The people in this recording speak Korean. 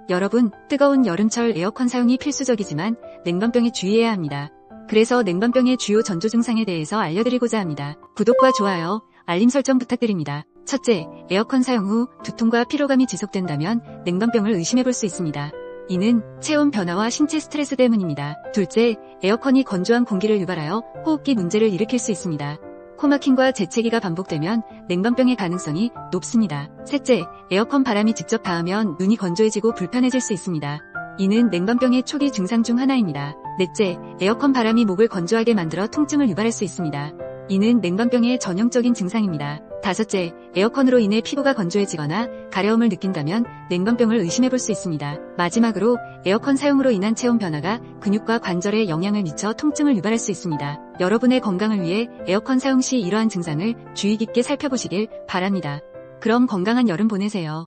여러분, 뜨거운 여름철 에어컨 사용이 필수적이지만 냉방병에 주의해야 합니다. 그래서 냉방병의 주요 전조 증상에 대해서 알려드리고자 합니다. 구독과 좋아요, 알림 설정 부탁드립니다. 첫째, 에어컨 사용 후 두통과 피로감이 지속된다면 냉방병을 의심해 볼 수 있습니다. 이는 체온 변화와 신체 스트레스 때문입니다. 둘째, 에어컨이 건조한 공기를 유발하여 호흡기 문제를 일으킬 수 있습니다. 코막힘과 재채기가 반복되면 냉방병의 가능성이 높습니다. 셋째, 에어컨 바람이 직접 닿으면 눈이 건조해지고 불편해질 수 있습니다. 이는 냉방병의 초기 증상 중 하나입니다. 넷째, 에어컨 바람이 목을 건조하게 만들어 통증을 유발할 수 있습니다. 이는 냉방병의 전형적인 증상입니다. 다섯째, 에어컨으로 인해 피부가 건조해지거나 가려움을 느낀다면 냉방병을 의심해 볼 수 있습니다. 마지막으로 에어컨 사용으로 인한 체온 변화가 근육과 관절에 영향을 미쳐 통증을 유발할 수 있습니다. 여러분의 건강을 위해 에어컨 사용 시 이러한 증상을 주의 깊게 살펴보시길 바랍니다. 그럼 건강한 여름 보내세요.